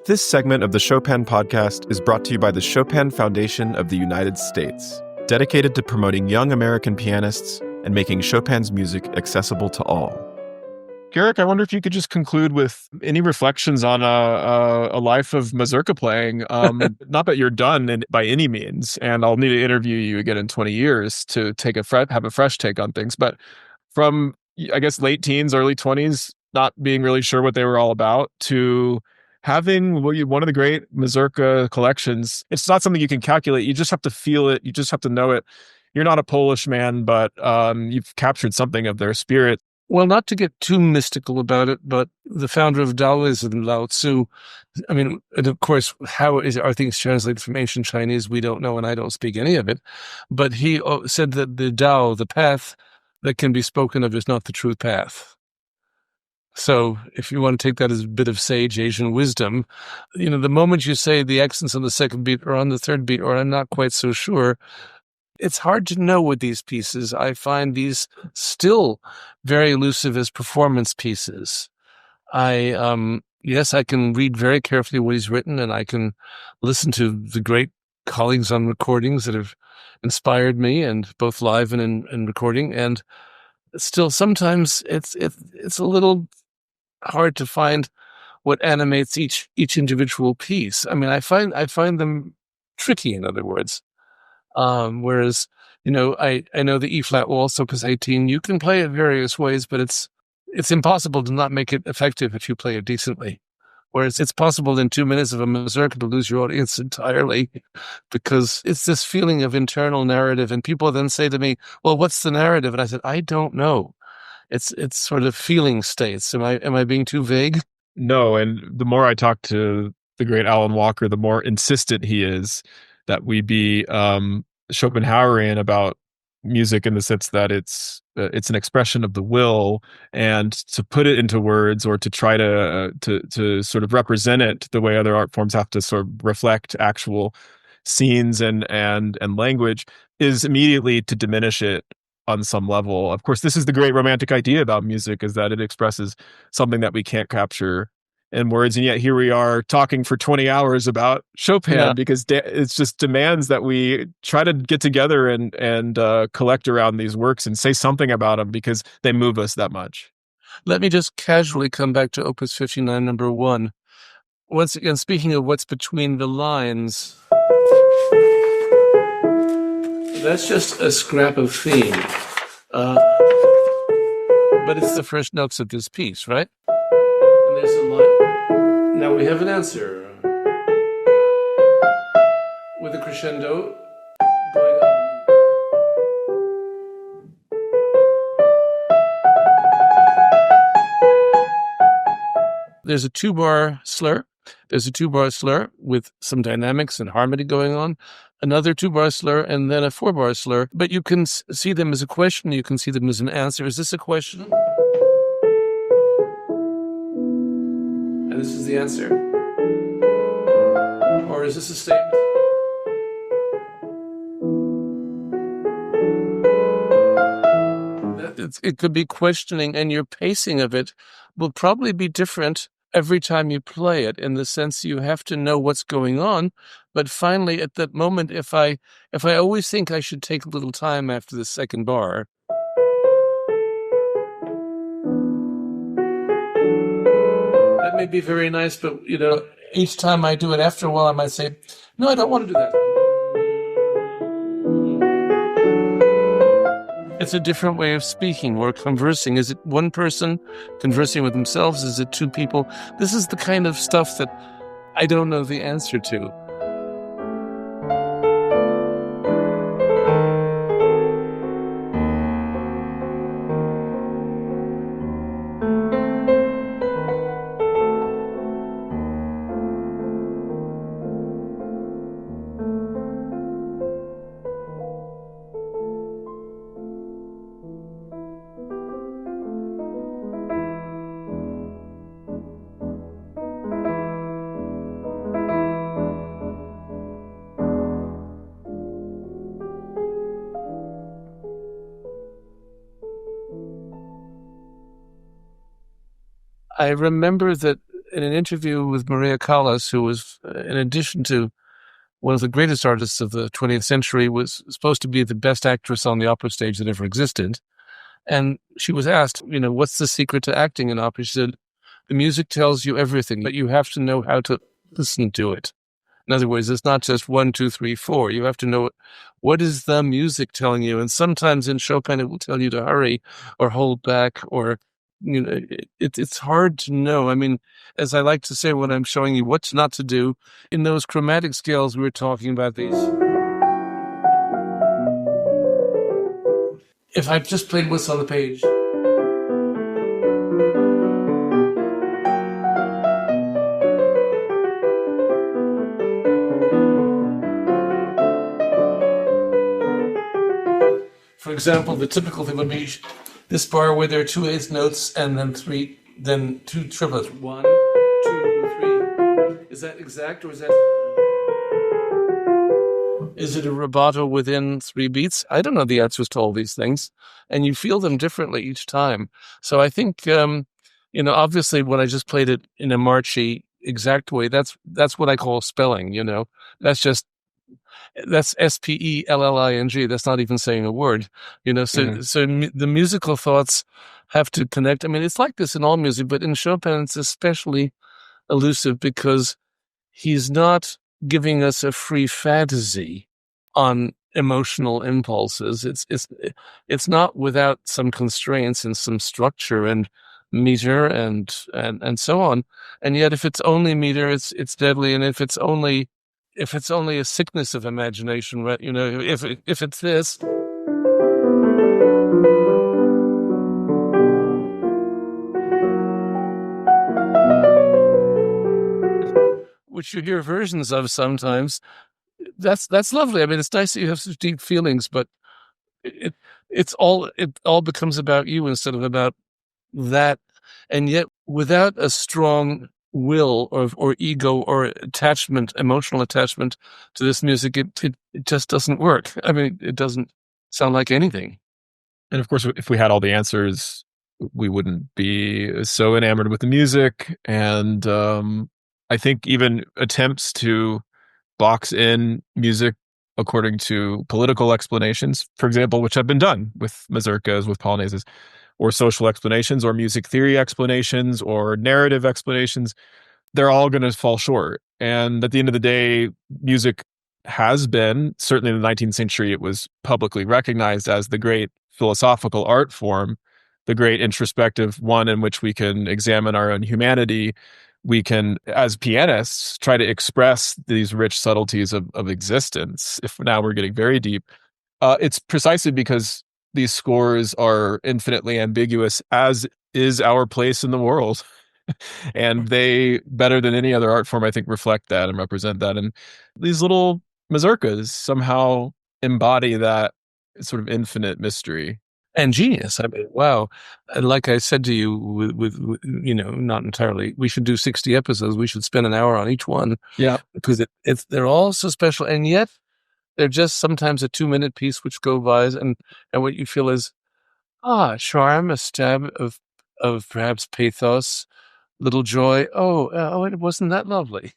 This segment of the Chopin podcast is brought to you by the Chopin Foundation of the United States, dedicated to promoting young American pianists and making Chopin's music accessible to all. Garrick, I wonder if you could just conclude with any reflections on a life of mazurka playing. Not that you're done by any means, and I'll need to interview you again in 20 years to have a fresh take on things. But from, I guess, late teens, early 20s, not being really sure what they were all about, to having one of the great mazurka collections. It's not something you can calculate. You just have to feel it. You just have to know it. You're not a Polish man, but you've captured something of their spirit. Well, not to get too mystical about it, but the founder of Taoism, Lao Tzu, I mean, and of course, are things translated from ancient Chinese? We don't know, and I don't speak any of it. But he said that the Tao, the path that can be spoken of, is not the true path. So if you want to take that as a bit of sage Asian wisdom, the moment you say the accents on the second beat or on the third beat, or I'm not quite so sure, it's hard to know with these pieces. I find these still very elusive as performance pieces. Yes, I can read very carefully what he's written, and I can listen to the great colleagues on recordings that have inspired me, and both live and in recording. And still, sometimes it's a little hard to find what animates each individual piece. I mean, I find them tricky, in other words. Whereas, I know the E flat waltz, opus 18, you can play it various ways, but it's impossible to not make it effective if you play it decently. Whereas it's possible in 2 minutes of a mazurka to lose your audience entirely, because it's this feeling of internal narrative. And people then say to me, well, what's the narrative? And I said, I don't know. It's sort of feeling states. Am I being too vague? No, and the more I talk to the great Alan Walker, the more insistent he is that we be Schopenhauerian about music, in the sense that it's an expression of the will, and to put it into words, or to try to sort of represent it the way other art forms have to sort of reflect actual scenes and language, is immediately to diminish it on some level. Of course, this is the great romantic idea about music, is that it expresses something that we can't capture in words, and yet here we are talking for 20 hours about Chopin, because it's just demands that we try to get together and collect around these works and say something about them, because they move us that much. Let me just casually come back to Opus 59, number 1. Once again, speaking of what's between the lines, that's just a scrap of theme, but it's the first notes of this piece, right? And there's a line. Now we have an answer with a crescendo going up. There's a 2-bar slur. There's a 2-bar slur with some dynamics and harmony going on. Another 2-bar slur, and then a 4-bar slur. But you can see them as a question. You can see them as an answer. Is this a question? And this is the answer? Or is this a statement? It could be questioning, and your pacing of it will probably be different every time you play it, in the sense you have to know what's going on. But finally, at that moment, if I always think I should take a little time after the second bar, that may be very nice, but each time I do it, after a while I might say, no, I don't want to do that. It's a different way of speaking or conversing. Is it one person conversing with themselves? Is it two people? This is the kind of stuff that I don't know the answer to. I remember that in an interview with Maria Callas, who was, in addition to one of the greatest artists of the 20th century, was supposed to be the best actress on the opera stage that ever existed. And she was asked, what's the secret to acting in opera? She said, the music tells you everything, but you have to know how to listen to it. In other words, it's not just 1, 2, 3, 4. You have to know what is the music telling you. And sometimes in Chopin, it will tell you to hurry or hold back, or, it's hard to know. I mean, as I like to say when I'm showing you what's not to do, in those chromatic scales, we were talking about these. If I just played what's on the page. For example, the typical thing would be this bar where there are 2 eighth notes and then 2 triplets. 1, 2, 3. Is that exact, or is it a rubato within 3 beats? I don't know the answers to all these things, and you feel them differently each time. So I think, obviously when I just played it in a marchy exact way, that's what I call spelling, That's spelling. That's not even saying a word, So the musical thoughts have to connect. I mean, it's like this in all music, but in Chopin, it's especially elusive because he's not giving us a free fantasy on emotional impulses. It's not without some constraints and some structure and meter and so on. And yet, if it's only meter, it's deadly. And if it's only a sickness of imagination, right? If it's this, which you hear versions of sometimes, that's lovely. I mean, it's nice that you have such deep feelings, but it all becomes about you instead of about that. And yet, without a strong will or ego or attachment, emotional attachment to this music, it just doesn't work. I mean, it doesn't sound like anything. And of course, if we had all the answers, we wouldn't be so enamored with the music. And I think even attempts to box in music according to political explanations, for example, which have been done with mazurkas, with polonaises, or social explanations, or music theory explanations, or narrative explanations, they're all going to fall short. And at the end of the day, music has been, certainly in the 19th century, it was publicly recognized as the great philosophical art form, the great introspective one in which we can examine our own humanity. We can, as pianists, try to express these rich subtleties of existence. If now we're getting very deep, it's precisely because these scores are infinitely ambiguous, as is our place in the world. And they, better than any other art form, I think, reflect that and represent that. And these little mazurkas somehow embody that sort of infinite mystery. And genius. I mean, wow. And like I said to you, with not entirely, we should do 60 episodes. We should spend an hour on each one. Yeah. Because they're all so special. And yet, they're just sometimes a 2-minute piece which go by, and what you feel is, charm, a stab of perhaps pathos, little joy. Oh, it wasn't that lovely.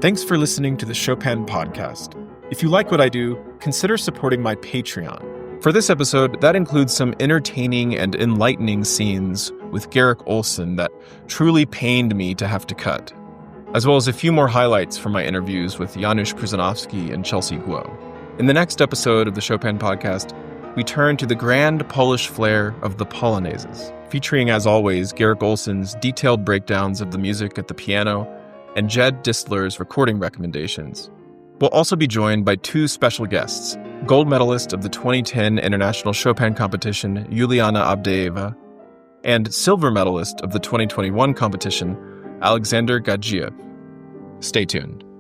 Thanks for listening to the Chopin podcast. If you like what I do, consider supporting my Patreon. For this episode, that includes some entertaining and enlightening scenes with Garrick Ohlsson that truly pained me to have to cut, as well as a few more highlights from my interviews with Janusz Przyzanowski and Chelsea Guo. In the next episode of the Chopin podcast, we turn to the grand Polish flair of the Polonaises, featuring, as always, Garrick Ohlsson's detailed breakdowns of the music at the piano and Jed Distler's recording recommendations. We'll also be joined by two special guests, gold medalist of the 2010 International Chopin Competition, Yuliana Abdeeva, and silver medalist of the 2021 competition, Alexander Gadzhiev. Stay tuned.